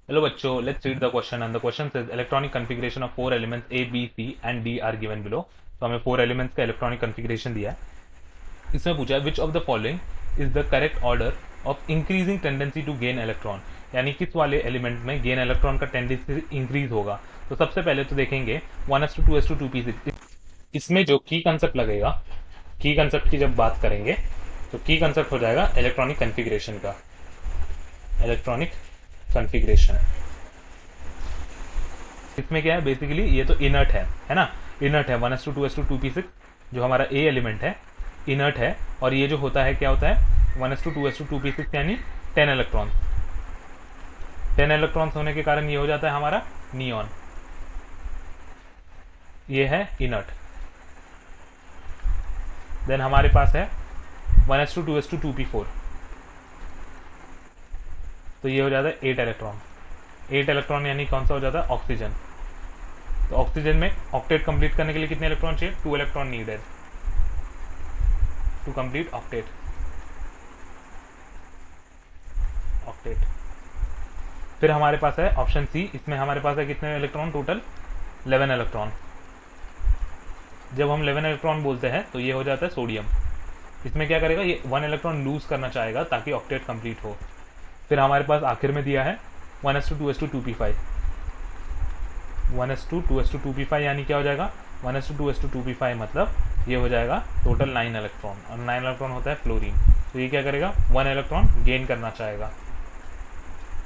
Hello बच्चों, let's read the question and the question says electronic configuration of four elements A, B, C and D are given below. तो हमें four elements का electronic configuration दिया है। इसमें पूछा है which of the following is the correct order of increasing tendency to gain electron, यानी किस वाले एलिमेंट में गेन इलेक्ट्रॉन का टेंडेंसी इंक्रीज होगा। तो सबसे पहले तो देखेंगे 1:2:2p6। इसमें जो की कंसेप्ट लगेगा, की कंसेप्ट की जब बात करेंगे तो की कंसेप्ट हो जाएगा इलेक्ट्रॉनिक कन्फिग्रेशन का। इलेक्ट्रॉनिक कन्फिग्रेशन इसमें क्या है, बेसिकली ये तो इनर्ट है ना। इनर्ट है 1:2:2p6 जो हमारा ए एलिमेंट है, इनर्ट है। और ये जो होता है क्या होता है 1:2:2p6 यानी 10 इलेक्ट्रॉन। 10 इलेक्ट्रॉन्स होने के कारण ये हो जाता है हमारा नियॉन। ये है इनर्ट। देन हमारे पास है 1:2:2p4, तो ये हो जाता है 8 इलेक्ट्रॉन। 8 इलेक्ट्रॉन यानी कौन सा हो जाता है, ऑक्सीजन। तो ऑक्सीजन में ऑक्टेट कंप्लीट करने के लिए कितने इलेक्ट्रॉन चाहिए, 2 electron needed to complete octet. Octet. फिर हमारे पास है ऑप्शन सी, इसमें हमारे पास है कितने इलेक्ट्रॉन, टोटल 11 इलेक्ट्रॉन। जब हम 11 इलेक्ट्रॉन बोलते हैं तो ये हो जाता है सोडियम। इसमें क्या करेगा, ये 1 इलेक्ट्रॉन लूज करना चाहेगा ताकि ऑक्टेट कंप्लीट हो। फिर हमारे पास आखिर में दिया है 1:2:2p5। 1:2:2p5 यानी क्या हो जाएगा, 1:2:2p5 मतलब ये हो जाएगा टोटल 9 इलेक्ट्रॉन, और 9 इलेक्ट्रॉन होता है फ्लोरीन। तो ये क्या करेगा, 1 इलेक्ट्रॉन गेन करना चाहेगा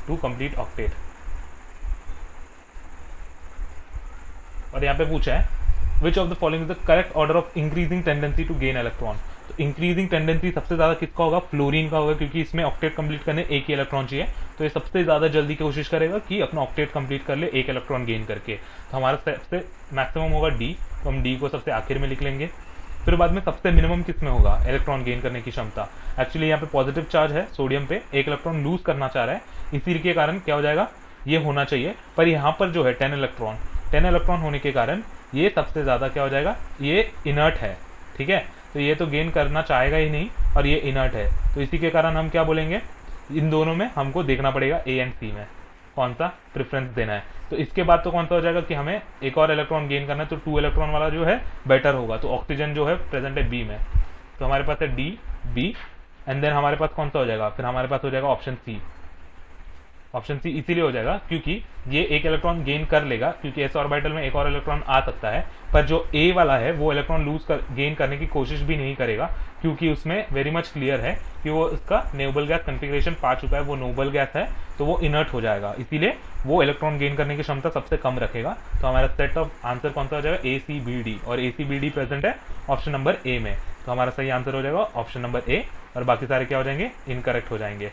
टू कंप्लीट ऑक्टेट। और यहाँ पे पूछा है which of the following is the correct order of increasing tendency to gain electron. तो इंक्रीजिंग टेंडेंसी सबसे ज्यादा किसका होगा, फ्लोरीन का होगा, क्योंकि इसमें ऑक्टेट कंप्लीट करने एक ही इलेक्ट्रॉन चाहिए। तो ये सबसे ज्यादा जल्दी कोशिश करेगा कि अपना ऑक्टेट कंप्लीट कर ले एक इलेक्ट्रॉन गेन करके। तो हमारा सबसे मैक्सिमम होगा डी, तो हम डी को सबसे आखिर में लिख लेंगे। फिर बाद में सबसे मिनिमम किस में होगा, इलेक्ट्रॉन गेन करने की क्षमता। एक्चुअली यहाँ पे पॉजिटिव चार्ज है सोडियम पे, एक इलेक्ट्रॉन लूज करना चाह रहा है, इसी के कारण क्या हो जाएगा, ये होना चाहिए। पर यहाँ पर जो है 10 इलेक्ट्रॉन होने के कारण ये सबसे ज्यादा क्या हो जाएगा, ये इनर्ट है। ठीक है, तो ये तो गेन करना चाहेगा ही नहीं, और ये इनर्ट है। तो इसी के कारण हम क्या बोलेंगे, इन दोनों में हमको देखना पड़ेगा ए एंड सी में कौन सा प्रेफरेंस देना है। तो इसके बाद तो कौन सा हो जाएगा कि हमें एक और इलेक्ट्रॉन गेन करना है, तो 2 इलेक्ट्रॉन वाला जो है बेटर होगा। तो ऑक्सीजन जो है प्रेजेंट है बी में, तो हमारे पास है डी, बी, एंड देन हमारे पास कौन सा हो जाएगा, फिर हमारे पास हो जाएगा ऑप्शन सी। ऑप्शन सी इसीलिए हो जाएगा क्योंकि ये एक इलेक्ट्रॉन गेन कर लेगा, क्योंकि एस ऑर्बिटल में एक और इलेक्ट्रॉन आ सकता है, पर जो ए वाला है वो इलेक्ट्रॉन गेन करने की कोशिश भी नहीं करेगा, क्योंकि उसमें वेरी मच क्लियर है कि वो इसका नोबल गैस कन्फिग्रेशन पा चुका है, वो नोबल गैस है, तो वो इनर्ट हो जाएगा। इसीलिए वो इलेक्ट्रॉन गेन करने की क्षमता सबसे कम रखेगा। तो हमारा सेट ऑफ आंसर कौन सा हो जाएगा, ए सी बी डी, और ए सी बी डी प्रेजेंट है ऑप्शन नंबर ए में। तो हमारा सही आंसर हो जाएगा ऑप्शन नंबर ए, और बाकी सारे क्या हो जाएंगे, इनकरेक्ट हो जाएंगे।